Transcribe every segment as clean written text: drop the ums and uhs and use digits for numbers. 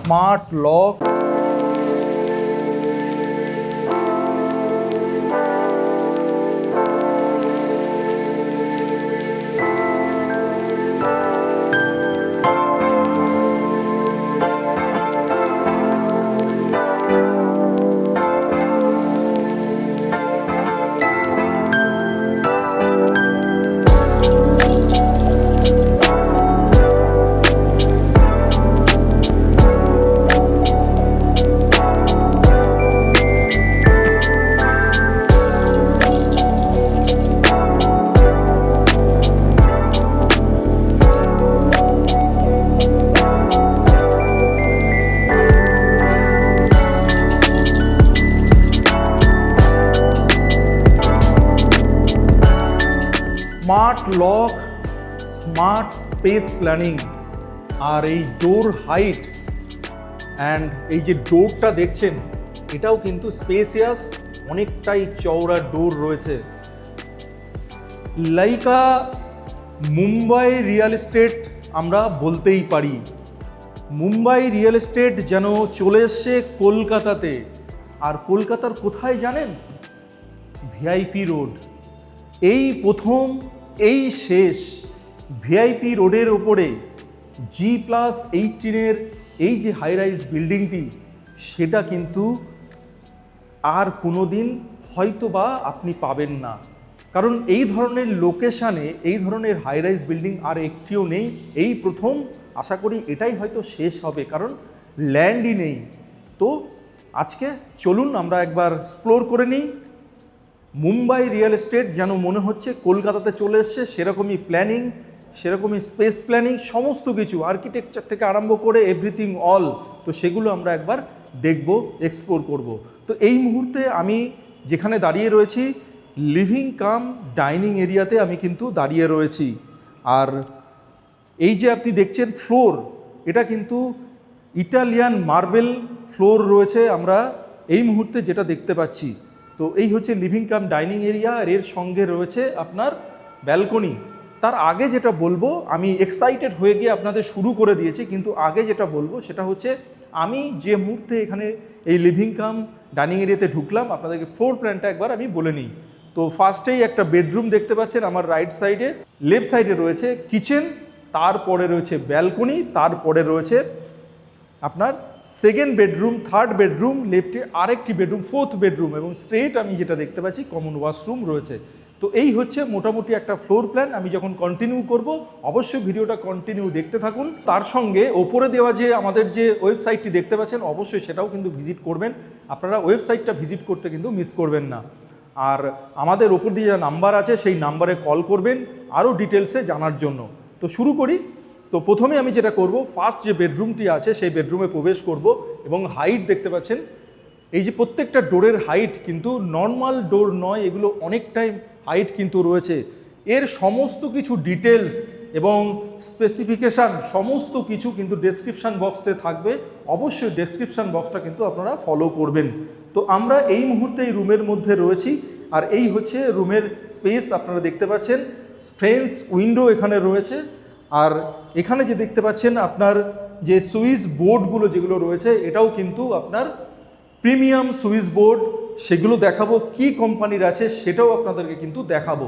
Smart lock, smart lock, smart space planning. আর এই door height and এই যে ডোরটা দেখছেন, এটাও কিন্তু স্পেসিয়াস, অনেকটাই চওড়া ডোর রয়েছে। লাইকা মুম্বাই রিয়েল এস্টেট আমরা বলতেই পারি। মুম্বাই রিয়েল এস্টেট যেন চলে এসছে কলকাতাতে। আর কলকাতার কোথায় জানেন? VIP road. এই প্রথম, এই শেষ ভিআইপি রোডের ওপরে G+18 এই যে হাই রাইজ বিল্ডিংটি, সেটা কিন্তু আর কোনো দিন হয়তো বা আপনি পাবেন না। কারণ এই ধরনের লোকেশানে এই ধরনের হাই রাইজ বিল্ডিং আর একটিও নেই। এই প্রথম, আশা করি এটাই হয়তো শেষ হবে, কারণ ল্যান্ডই নেই। তো আজকে চলুন আমরা একবার এক্সপ্লোর করে নিই। মুম্বাই রিয়েল এস্টেট যেন মনে হচ্ছে কলকাতাতে চলে এসছে, সেরকমই প্ল্যানিং, সেরকমই স্পেস প্ল্যানিং, সমস্ত কিছু আর্কিটেকচার থেকে আরম্ভ করে এভরিথিং অল। তো সেগুলো আমরা একবার দেখব, এক্সপ্লোর করব। তো এই মুহূর্তে আমি যেখানে দাঁড়িয়ে রয়েছি, লিভিং কাম ডাইনিং এরিয়াতে আমি কিন্তু দাঁড়িয়ে রয়েছি। আর এই যে আপনি দেখছেন ফ্লোর, এটা কিন্তু ইটালিয়ান মার্বেল ফ্লোর রয়েছে আমরা এই মুহূর্তে যেটা দেখতে পাচ্ছি। তো এই হচ্ছে লিভিং কাম ডাইনিং এরিয়া, আর এর সঙ্গে রয়েছে আপনার ব্যালকনি। তার আগে যেটা বলবো, আমি এক্সাইটেড হয়ে গিয়ে আপনাদের শুরু করে দিয়েছি, কিন্তু আগে যেটা বলবো সেটা হচ্ছে আমি যে মুহূর্তে এখানে এই লিভিং কাম ডাইনিং এরিয়াতে ঢুকলাম, আপনাদেরকে ফ্লোর প্ল্যানটা একবার আমি বলে নিই। তো ফার্স্টেই একটা বেডরুম দেখতে পাচ্ছেন আমার রাইট সাইডে। লেফট সাইডে রয়েছে কিচেন, তারপরে রয়েছে ব্যালকনি, তারপরে রয়েছে আপনার সেকেন্ড বেডরুম, থার্ড বেডরুম, লেফটে আরেকটি বেডরুম, ফোর্থ বেডরুম, এবং স্ট্রেট আমি যেটা দেখতে পাচ্ছি কমন ওয়াশরুম রয়েছে। তো এই হচ্ছে মোটামুটি একটা ফ্লোর প্ল্যান। আমি যখন কন্টিনিউ করব, অবশ্যই ভিডিওটা কন্টিনিউ দেখতে থাকুন। তার সঙ্গে ওপরে দেওয়া যে আমাদের যে ওয়েবসাইটটি দেখতে পাচ্ছেন, অবশ্যই সেটাও কিন্তু ভিজিট করবেন। আপনারা ওয়েবসাইটটা ভিজিট করতে কিন্তু মিস করবেন না। আর আমাদের ওপর দিয়ে যা নাম্বার আছে, সেই নাম্বারে কল করবেন আরও ডিটেলসে জানার জন্য। তো শুরু করি। তো প্রথমে আমি যেটা করব, ফার্স্ট যে বেডরুমটি আছে সেই বেডরুমে প্রবেশ করব, এবং হাইট দেখতে পাচ্ছেন। এই যে প্রত্যেকটা ডোরের হাইট কিন্তু নর্মাল ডোর নয়, এগুলো অনেকটাই হাইট কিন্তু রয়েছে। এর সমস্ত কিছু ডিটেলস এবং স্পেসিফিকেশান সমস্ত কিছু কিন্তু ডেসক্রিপশান বক্সে থাকবে। অবশ্যই ডেসক্রিপশান বক্সটা কিন্তু আপনারা ফলো করবেন। তো আমরা এই মুহূর্তে এই রুমের মধ্যে রয়েছি, আর এই হচ্ছে রুমের স্পেস। আপনারা দেখতে পাচ্ছেন ফ্রেঞ্চ উইন্ডো এখানে রয়েছে। আর এখানে যে দেখতে পাচ্ছেন আপনার যে সুইচ বোর্ডগুলো যেগুলো রয়েছে, এটাও কিন্তু আপনার প্রিমিয়াম সুইচ বোর্ড। সেগুলো দেখাবো কি কোম্পানির আছে, সেটাও আপনাদেরকে কিন্তু দেখাবো।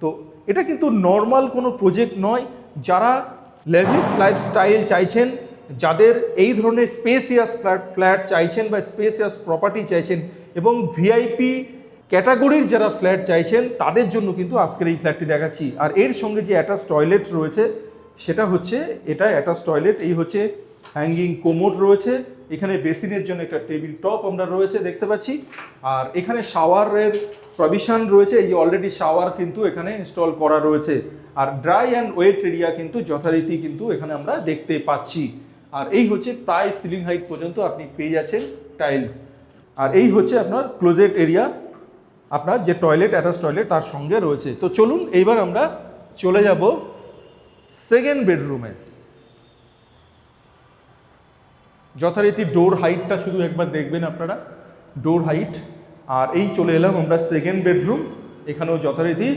তো এটা কিন্তু নর্মাল কোনো প্রজেক্ট নয়। যারা লেভিস লাইফস্টাইল চাইছেন, যাদের এই ধরনের স্পেসিয়াস ফ্ল্যাট চাইছেন বা স্পেসিয়াস প্রপার্টি চাইছেন, এবং ভিআইপি ক্যাটাগরির যারা ফ্ল্যাট চাইছেন, তাদের জন্য কিন্তু আজকের এই ফ্ল্যাটটি দেখাচ্ছি। আর এর সঙ্গে যে অ্যাটাচ টয়লেট রয়েছে, সেটা হচ্ছে এটা অ্যাটাচ টয়লেট। এই হচ্ছে হ্যাঙ্গিং কোমোড রয়েছে, এখানে বেসিনের জন্য একটা টেবিল টপ আমরা রয়েছে দেখতে পাচ্ছি। আর এখানে শাওয়ারের প্রভিশন রয়েছে, এই যে অলরেডি শাওয়ার কিন্তু এখানে ইনস্টল করা রয়েছে। আর ড্রাই অ্যান্ড ওয়েট এরিয়া কিন্তু যথারীতি কিন্তু এখানে আমরা দেখতে পাচ্ছি। আর এই হচ্ছে প্রায় সিলিং হাইট পর্যন্ত আপনি পেয়ে যাচ্ছেন টাইলস। আর এই হচ্ছে আপনার ক্লোজেট এরিয়া, আপনার যে টয়লেট, অ্যাটাচ টয়লেট তার সঙ্গে রয়েছে। তো চলুন এইবার আমরা চলে যাব সেকেন্ড বেডরুমে। যথারীতি ডোর হাইটটা শুধু একবার দেখবেন আপনারা, ডোর হাইট। আর এই চলে এলাম আমরা সেকেন্ড বেডরুম। এখানেও যথারীতি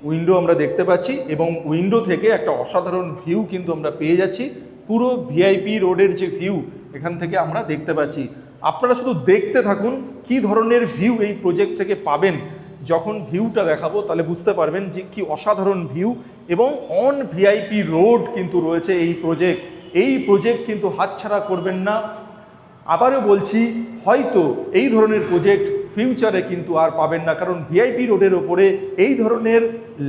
উইন্ডো আমরা দেখতে পাচ্ছি, এবং উইন্ডো থেকে একটা অসাধারণ ভিউ কিন্তু আমরা পেয়ে যাচ্ছি। পুরো ভিআইপি রোডের যে ভিউ, এখান থেকে আমরা দেখতে পাচ্ছি। আপনারা শুধু দেখতে থাকুন কি ধরনের ভিউ এই প্রজেক্ট থেকে পাবেন। যখন ভিউটা দেখাবো তাহলে বুঝতে পারবেন যে কি অসাধারণ ভিউ, এবং অন ভিআইপি রোড কিন্তু রয়েছে এই প্রজেক্ট কিন্তু হাতছাড়া করবেন না। আবারও বলছি, হয়তো এই ধরনের প্রজেক্ট ফিউচারে কিন্তু আর পাবেন না, কারণ ভিআইপি রোডের ওপরে এই ধরনের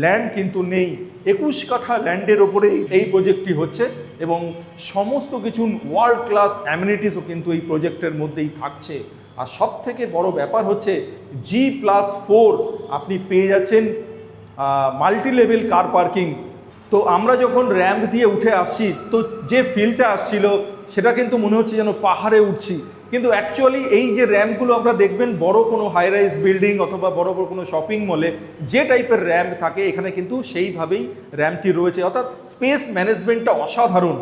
ল্যান্ড কিন্তু নেই। 21 কাঠা ল্যান্ডের ওপরে এই প্রজেক্টটি হচ্ছে, এবং সমস্ত কিছু ওয়ার্ল্ড ক্লাস অ্যামিনিটিসও কিন্তু এই প্রজেক্টের মধ্যেই থাকছে। আর সব থেকে বড় ব্যাপার হচ্ছে G+4 আপনি পেয়ে যাচ্ছেন মাল্টি লেভেল কার পার্কিং। তো আমরা যখন র্যাম্প দিয়ে উঠে আসছি, তো যে ফিলটা আসছিল সেটা কিন্তু মনে হচ্ছে যেন পাহাড়ে উঠছি, কিন্তু অ্যাকচুয়ালি এই যে র্যাম্পগুলো আমরা দেখবেন বড় কোনো হাই রাইজ বিল্ডিং অথবা বড় বড় কোনো শপিং মলে যে টাইপের র্যাম্প থাকে, এখানে কিন্তু সেইভাবেই র্যাম্পটি রয়েছে। অর্থাৎ স্পেস ম্যানেজমেন্টটা অসাধারণ,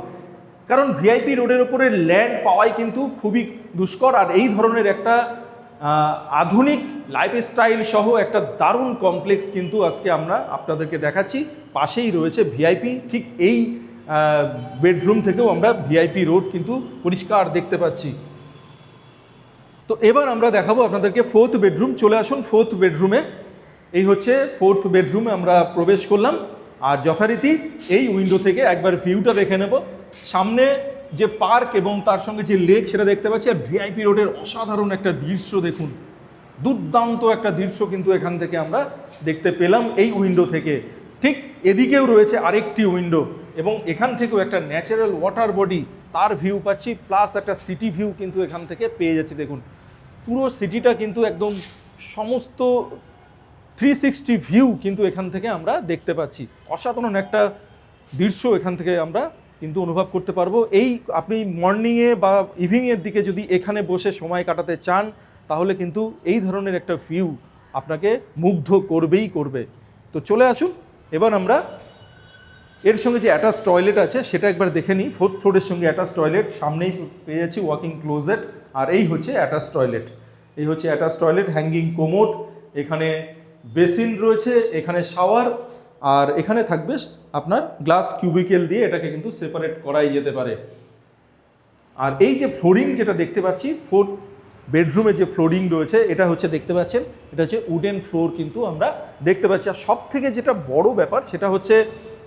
কারণ ভিআইপি রোডের উপরে ল্যান্ড পাওয়াই কিন্তু খুবই দুষ্কর। আর এই ধরনের একটা আধুনিক লাইফস্টাইল সহ একটা দারুণ কমপ্লেক্স কিন্তু আজকে আমরা আপনাদেরকে দেখাচ্ছি। পাশেই রয়েছে ভিআইপি, ঠিক এই বেডরুম থেকেও আমরা ভিআইপি রোড কিন্তু পরিষ্কার দেখতে পাচ্ছি। তো এবার আমরা দেখাবো আপনাদেরকে 4th বেডরুম। চলে আসুন 4th বেডরুমে। এই হচ্ছে 4th বেডরুমে আমরা প্রবেশ করলাম, আর যথারীতি এই উইন্ডো থেকে একবার ভিউটা দেখে নেব। সামনে যে পার্ক এবং তার সঙ্গে যে লেক সেটা দেখতে পাচ্ছি, আর ভিআইপি রোডের অসাধারণ একটা দৃশ্য দেখুন, দুর্দান্ত একটা দৃশ্য কিন্তু এখান থেকে আমরা দেখতে পেলাম এই উইন্ডো থেকে। ঠিক এদিকেও রয়েছে আরেকটি উইন্ডো, এবং এখান থেকেও একটা ন্যাচারাল ওয়াটার বডি তার ভিউ পাচ্ছি, প্লাস একটা সিটি ভিউ কিন্তু এখান থেকে পেয়ে যাচ্ছি। দেখুন পুরো সিটিটা কিন্তু একদম সমস্ত 360 ভিউ কিন্তু এখান থেকে আমরা দেখতে পাচ্ছি। অসাধারণ একটা দৃশ্য এখান থেকে আমরা কিন্তু অনুভব করতে পারবো। এই আপনি মর্নিংয়ে বা ইভিনিংয়ের দিকে যদি এখানে বসে সময় কাটাতে চান, তাহলে কিন্তু এই ধরনের একটা ভিউ আপনাকে মুগ্ধ করবেই করবে। তো চলে আসুন, এবার আমরা এর সঙ্গে যে অ্যাটাচ টয়লেট আছে সেটা একবার দেখে নিই। 4th ফ্লোরের সঙ্গে অ্যাটাচ টয়লেট, সামনেই পেয়ে যাচ্ছি ওয়াকিং ক্লোজেট, আর এই হচ্ছে অ্যাটাচ টয়লেট। এই হচ্ছে অ্যাটাচ টয়লেট, হ্যাঙ্গিং কোমোড, এখানে বেসিন রয়েছে, এখানে শাওয়ার, আর এখানে থাকবে আপনার গ্লাস কিউবিকেল দিয়ে এটাকে কিন্তু সেপারেট করাই যেতে পারে। আর এই যে ফ্লোরিং যেটা দেখতে পাচ্ছি 4th বেডরুমে যে ফ্লোরিং রয়েছে, এটা হচ্ছে দেখতে পাচ্ছেন, এটা হচ্ছে উডেন ফ্লোর কিন্তু আমরা দেখতে পাচ্ছি। আর সব থেকে যেটা বড় ব্যাপার সেটা হচ্ছে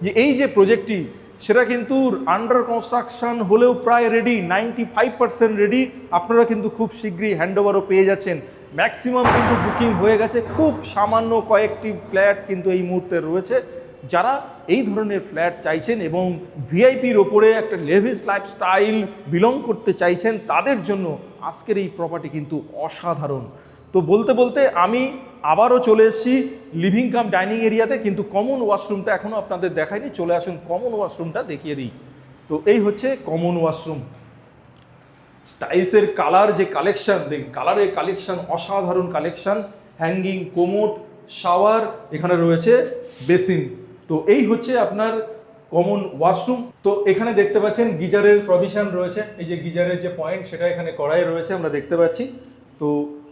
যে এই যে প্রজেক্টটি সেটা কিন্তু আন্ডার কনস্ট্রাকশন হলেও প্রায় রেডি, 95% রেডি। আপনারা কিন্তু খুব শীঘ্রই হ্যান্ডওভারও পেয়ে যাচ্ছেন। ম্যাক্সিমাম কিন্তু বুকিং হয়ে গেছে, খুব সামান্য কয়েকটি ফ্ল্যাট কিন্তু এই মুহূর্তে রয়েছে। যারা এই ধরনের ফ্ল্যাট চাইছেন এবং ভিআইপির ওপরে একটা লেভিস লাইফস্টাইল বিলং করতে চাইছেন, তাদের জন্য আজকের এই প্রপার্টি কিন্তু অসাধারণ। তো বলতে বলতে আমি আবারও চলে এসেছি লিভিং কাম ডাইনিং এরিয়াতে, কিন্তু কমন ওয়াশরুমটা এখনও আপনাদের দেখাইনি। চলে আসুন কমন ওয়াশরুমটা দেখিয়ে দিই। তো এই হচ্ছে কমন ওয়াশরুম। টাইলসের কালার যে কালেকশন, কালারের কালেকশন অসাধারণ কালেকশন, হ্যাঙ্গিং কোমোড, শাওয়ার, এখানে রয়েছে বেসিন। তো এই হচ্ছে আপনার কমন ওয়াশরুম। তো এখানে দেখতে পাচ্ছেন গিজারের প্রভিশন রয়েছে, এই যে গিজারের যে পয়েন্ট সেটা এখানে করাই রয়েছে আমরা দেখতে পাচ্ছি। তো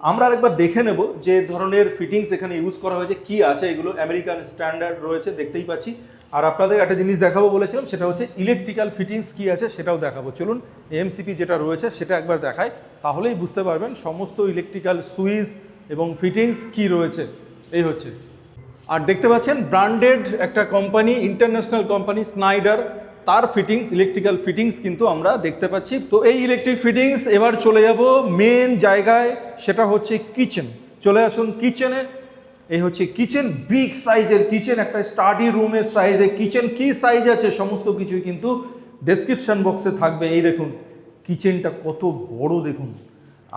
আমরা আরেকবার দেখে নেব যে ধরনের ফিটিংস এখানে ইউজ করা হয়েছে, কি আছে এগুলো। আমেরিকান স্ট্যান্ডার্ড রয়েছে দেখতেই পাচ্ছি। আর আপনাদের একটা জিনিস দেখাবো বলেছিলাম, সেটা হচ্ছে ইলেকট্রিক্যাল ফিটিংস কি আছে সেটাও দেখাবো। চলুন এমসিপি যেটা রয়েছে সেটা একবার দেখায়, তাহলেই বুঝতে পারবেন সমস্ত ইলেকট্রিক্যাল সুইচ এবং ফিটিংস কি রয়েছে। এই হচ্ছে, আর দেখতে পাচ্ছেন ব্র্যান্ডেড একটা কোম্পানি, ইন্টারন্যাশনাল কোম্পানি স্নাইডার, তার ফিটিংস, ইলেকট্রিক্যাল ফিটিংস কিন্তু আমরা দেখতে পাচ্ছি। তো এই ইলেকট্রিক ফিটিংস, এবার চলে যাব মেন জায়গায়, সেটা হচ্ছে কিচেন। চলে আসুন কিচেনে। এই হচ্ছে কিচেন, বিগ সাইজের কিচেন, একটা স্টাডি রুমের সাইজে কিচেন। কি সাইজ আছে সমস্ত কিছুই কিন্তু ডেসক্রিপশন বক্সে থাকবে। এই দেখুন কিচেনটা কত বড় দেখুন।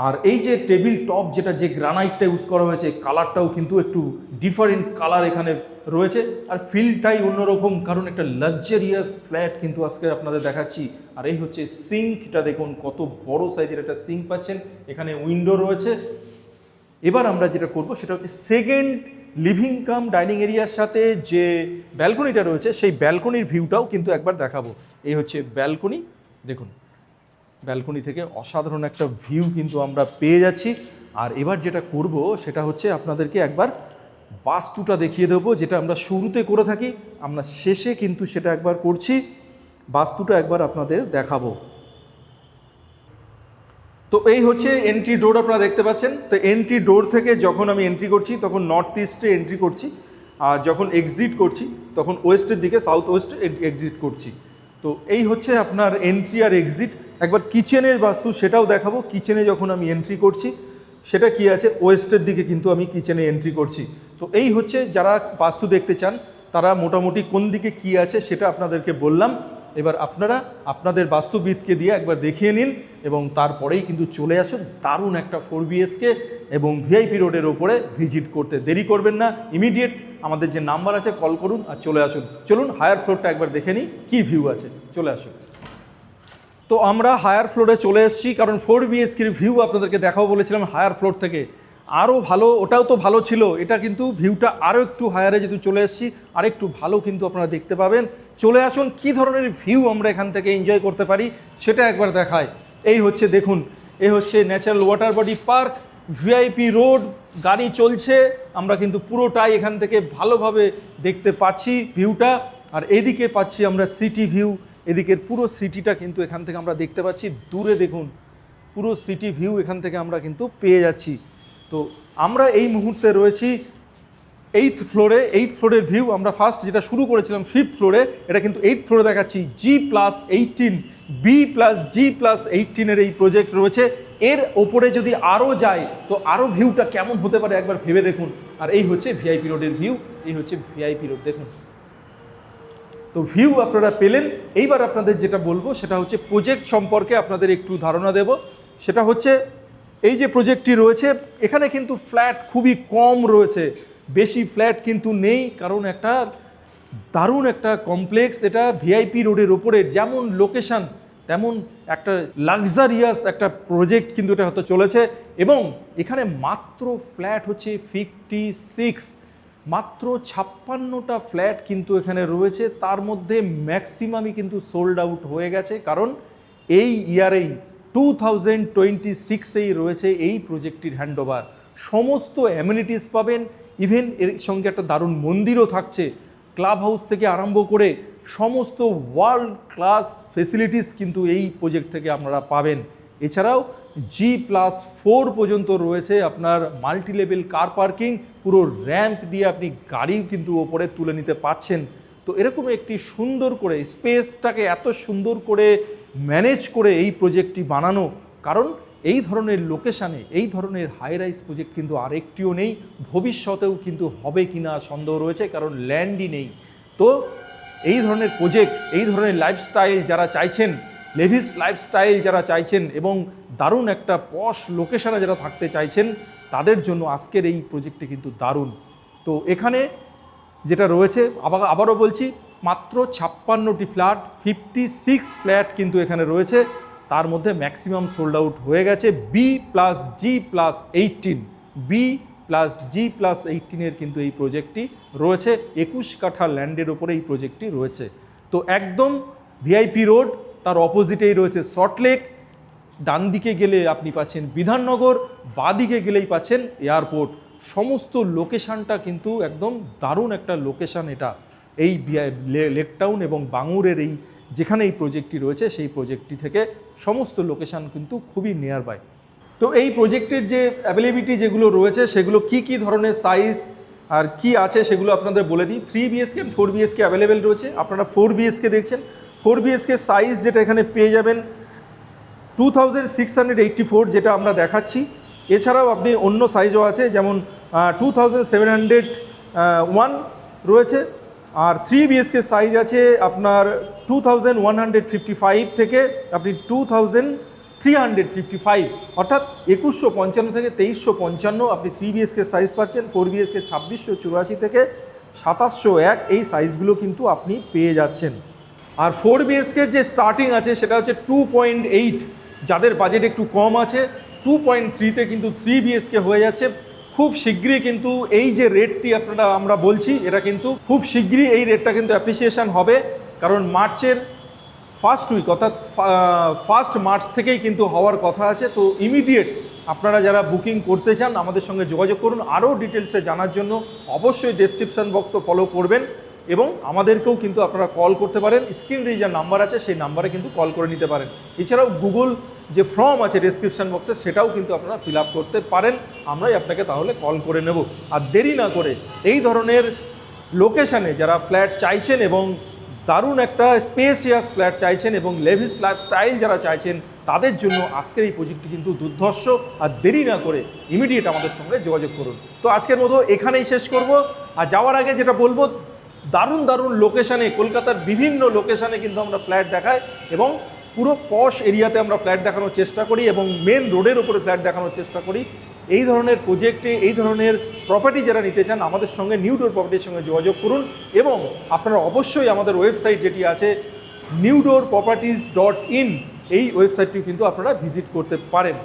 আর এই যে টেবিল টপ যেটা, যে গ্রানাইটটা ইউজ করা হয়েছে, কালারটাও কিন্তু একটু ডিফারেন্ট কালার এখানে রয়েছে। আর ফিলটাই অন্যরকম, কারণ একটা লাক্সারিয়াস ফ্ল্যাট কিন্তু আজকে আপনাদের দেখাচ্ছি। আর এই হচ্ছে সিঙ্কটা, দেখুন কত বড় সাইজের একটা সিঙ্ক পাচ্ছেন, এখানে উইন্ডো রয়েছে। এবার আমরা যেটা করব সেটা হচ্ছে সেকেন্ড লিভিং কাম ডাইনিং এরিয়ার সাথে যে ব্যালকনিটা রয়েছে, সেই ব্যালকনির ভিউটাও কিন্তু একবার দেখাবো। এই হচ্ছে ব্যালকনি, দেখুন ব্যালকনি থেকে অসাধারণ একটা ভিউ কিন্তু আমরা পেয়ে যাচ্ছি। আর এবার যেটা করব সেটা হচ্ছে আপনাদেরকে একবার বাস্তুটা দেখিয়ে দেবো, যেটা আমরা শুরুতে করে থাকি, আমরা শেষে কিন্তু সেটা একবার করছি। বাস্তুটা একবার আপনাদের দেখাবো। তো এই হচ্ছে এন্ট্রি ডোর, আপনারা দেখতে পাচ্ছেন। তো এন্ট্রি ডোর থেকে যখন আমি এন্ট্রি করছি তখন নর্থ ইস্টে এন্ট্রি করছি, আর যখন এক্সিট করছি তখন ওয়েস্টের দিকে সাউথ ওয়েস্টে এক্সিট করছি। তো এই হচ্ছে আপনার এন্ট্রি আর এক্সিট। একবার কিচেনের বাস্তু সেটাও দেখাবো। কিচেনে যখন আমি এন্ট্রি করছি সেটা কি আছে, ওয়েস্টের দিকে কিন্তু আমি কিচেনে এন্ট্রি করছি। তো এই হচ্ছে যারা বাস্তু দেখতে চান তারা মোটামুটি কোন দিকে কি আছে সেটা আপনাদেরকে বললাম। এবার আপনারা আপনাদের বাস্তুবিদকে দিয়ে একবার দেখিয়ে নিন এবং তারপরেই কিন্তু চলে আসুন দারুণ একটা 4 BHK এবং ভিআইপি রোডের ওপরে ভিজিট করতে। দেরি করবেন না, ইমিডিয়েট আমাদের যে নাম্বার আছে কল করুন আর চলে আসুন। চলুন হায়ার ফ্লোরটা একবার দেখে নিই কী ভিউ আছে, চলে আসুন। তো আমরা হায়ার ফ্লোরে চলে এসেছি, কারণ 4 BHKর ভিউ আপনাদেরকে দেখাবো বলেছিলাম হায়ার ফ্লোর থেকে। আরও ভালো, ওটাও তো ভালো ছিল, এটা কিন্তু ভিউটা আরও একটু হায়ারে যেহেতু চলে এসেছি আর একটু ভালো কিন্তু আপনারা দেখতে পাবেন। চলে আসুন, কী ধরনের ভিউ আমরা এখান থেকে এনজয় করতে পারি সেটা একবার দেখায়। এই হচ্ছে দেখুন, এই হচ্ছে natural water body park, VIP road, গাড়ি চলছে, আমরা কিন্তু পুরোটাই এখান থেকে ভালোভাবে দেখতে পাচ্ছি ভিউটা। আর এদিকে পাচ্ছি আমরা সিটি ভিউ, এদিকের পুরো সিটিটা কিন্তু এখান থেকে আমরা দেখতে পাচ্ছি। দূরে দেখুন পুরো সিটি ভিউ এখান থেকে আমরা কিন্তু পেয়ে যাচ্ছি। তো আমরা এই মুহূর্তে রয়েছি 8th ফ্লোরে। 8th ফ্লোরের ভিউ আমরা ফার্স্ট যেটা শুরু করেছিলাম 5th ফ্লোরে, এটা কিন্তু 8th ফ্লোরে দেখাচ্ছি। G+18 B+G+18 এই প্রজেক্ট রয়েছে। এর ওপরে যদি আরও যায় তো আরও ভিউটা কেমন হতে পারে একবার ভেবে দেখুন। আর এই হচ্ছে ভিআইপি রোডের ভিউ, এই হচ্ছে ভিআইপি রোড দেখুন। তো ভিউ আপনারা পেলেন। এইবার আপনাদের যেটা বলবো সেটা হচ্ছে প্রজেক্ট সম্পর্কে আপনাদের একটু ধারণা দেব। সেটা হচ্ছে এই যে প্রজেক্টটি রয়েছে এখানে কিন্তু ফ্ল্যাট খুবই কম রয়েছে, বেশি ফ্ল্যাট কিন্তু নেই, কারণ একটা দারুণ একটা কমপ্লেক্স, এটা ভিআইপি রোডের ওপরে যেমন লোকেশন তেমন একটা লাক্সারিয়াস একটা প্রজেক্ট কিন্তু এটা হতে চলেছে। এবং এখানে মাত্র ফ্ল্যাট হচ্ছে 56, মাত্র 56টা ফ্ল্যাট কিন্তু এখানে রয়েছে। তার মধ্যে ম্যাক্সিমামই কিন্তু সোল্ড আউট হয়ে গেছে, কারণ এই ইয়ারেই 2026এই রয়েছে এই প্রজেক্টটির হ্যান্ডওভার। সমস্ত অ্যামিনিটিস পাবেন, ইভেন এর সঙ্গে একটা দারুণ মন্দিরও থাকছে। ক্লাব হাউস থেকে আরম্ভ করে সমস্ত ওয়ার্ল্ড ক্লাস ফেসিলিটিস কিন্তু এই প্রজেক্ট থেকে আপনারা পাবেন। এছাড়াও G+4 পর্যন্ত রয়েছে আপনার মাল্টি লেভেল কার পার্কিং, পুরো র্যাম্প দিয়ে আপনি গাড়িও কিন্তু ওপরে তুলে নিতে পারছেন। তো এরকম একটি সুন্দর করে স্পেসটাকে এত সুন্দর করে ম্যানেজ করে এই প্রজেক্টটি বানানো, কারণ এই ধরনের লোকেশানে এই ধরনের হাই রাইজ প্রজেক্ট কিন্তু আরেকটিও নেই, ভবিষ্যতেও কিন্তু হবে কিনা সন্দেহ রয়েছে, কারণ ল্যান্ডই নেই। তো এই ধরনের প্রজেক্ট, এই ধরনের লাইফস্টাইল যারা চাইছেন, লেভিস লাইফস্টাইল যারা চাইছেন এবং দারুণ একটা পশ লোকেশানে যারা থাকতে চাইছেন, তাদের জন্য আজকের এই প্রজেক্টটি কিন্তু দারুণ। তো এখানে যেটা রয়েছে আবারও বলছি, মাত্র 56টি ফ্ল্যাট, 56 ফ্ল্যাট কিন্তু এখানে রয়েছে। তার মধ্যে ম্যাক্সিমাম সোল্ড আউট হয়ে গেছে। B+G+18 B+G+18 কিন্তু এই প্রজেক্টটি রয়েছে। 21 কাঠা ল্যান্ডের ওপরে এই প্রজেক্টটি রয়েছে। তো একদম ভিআইপি রোড, তার অপোজিটেই রয়েছে সল্টলেক। ডান দিকে গেলে আপনি পাচ্ছেন বিধাননগর, বাদিকে গেলেই পাচ্ছেন এয়ারপোর্ট। সমস্ত লোকেশানটা কিন্তু একদম দারুণ একটা লোকেশান এটা, এই লেকটাউন এবং বাঙুরের এই যেখানে এই প্রজেক্টটি রয়েছে সেই প্রজেক্টটি থেকে সমস্ত লোকেশান কিন্তু খুবই নিয়ার বাই। তো এই প্রজেক্টের যে অ্যাভেলেবিলিটি যেগুলো রয়েছে সেগুলো কি ধরনের সাইজ আর কি আছে সেগুলো আপনাদের বলে দিই। 3 BHK 4 BHK অ্যাভেলেবেল রয়েছে। আপনারা 4 BHK দেখছেন, 4 BHK সাইজ যেটা এখানে পেয়ে যাবেন 2684 যেটা আমরা দেখাচ্ছি। এছাড়াও আপনি অন্য সাইজও আছে, যেমন 2701 রয়েছে। আর 3 BHK সাইজ আছে আপনার 2155 থেকে আপনি 2355, অর্থাৎ 2155 থেকে 2355 আপনি 3 BHK সাইজ পাচ্ছেন। 4 BHK 2684 থেকে 2701 এই সাইজগুলো কিন্তু আপনি পেয়ে যাচ্ছেন। আর 4 BHKর যে স্টার্টিং আছে সেটা হচ্ছে 2.8, যাদের বাজেট একটু কম আছে 2.3তে কিন্তু 3 BHK হয়ে যাচ্ছে। খুব শীঘ্রই কিন্তু এই যে রেটটি আমরা বলছি, এটা কিন্তু খুব শীঘ্রই এই রেটটা কিন্তু অ্যাপ্রিসিয়েশন হবে, কারণ মার্চের ফার্স্ট উইক অর্থাৎ 1 মার্চ থেকেই কিন্তু হওয়ার কথা আছে। তো ইমিডিয়েট আপনারা যারা বুকিং করতে চান আমাদের সঙ্গে যোগাযোগ করুন। আরও ডিটেলসে জানার জন্য অবশ্যই ডেসক্রিপশন বক্স তো ফলো করবেন এবং আমাদেরকেও কিন্তু আপনারা কল করতে পারেন, স্ক্রিন দিয়ে যা নাম্বার আছে সেই নাম্বারে কিন্তু কল করে নিতে পারেন। এছাড়াও গুগল যে ফর্ম আছে ডেসক্রিপশন বক্সে সেটাও কিন্তু আপনারা ফিল আপ করতে পারেন, আমরাই আপনাকে তাহলে কল করে নেব। আর দেরি না করে এই ধরনের লোকেশানে যারা ফ্ল্যাট চাইছেন এবং দারুণ একটা স্পেসিয়াস ফ্ল্যাট চাইছেন এবং লেভিস লাইফস্টাইল যারা চাইছেন তাদের জন্য আজকের এই প্রজেক্টটি কিন্তু দুর্ধর্ষ। আর দেরি না করে ইমিডিয়েট আমাদের সঙ্গে যোগাযোগ করুন। তো আজকের মতো এখানেই শেষ করব। আর যাওয়ার আগে যেটা বলবো, দারুণ দারুণ লোকেশানে, কলকাতার বিভিন্ন লোকেশানে কিন্তু আমরা ফ্ল্যাট দেখাই এবং পুরো পশ এরিয়াতে আমরা ফ্ল্যাট দেখানোর চেষ্টা করি এবং মেন রোডের উপরে ফ্ল্যাট দেখানোর চেষ্টা করি। এই ধরনের প্রজেক্টে, এই ধরনের প্রপার্টি যারা নিতে চান আমাদের সঙ্গে নিউডোর প্রপার্টির সঙ্গে যোগাযোগ করুন এবং আপনারা অবশ্যই আমাদের ওয়েবসাইট যেটি আছে newdoorproperties.in, এই ওয়েবসাইটটিও কিন্তু আপনারা ভিজিট করতে পারেন।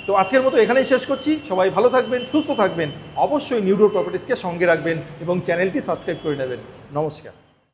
তো আজকের মতো এখানেই শেষ করছি। সবাই ভালো থাকবেন, সুস্থ থাকবেন, অবশ্যই নিউডোর প্রপার্টিসকে সঙ্গে রাখবেন এবং চ্যানেলটি সাবস্ক্রাইব করে নেবেন। নমস্কার।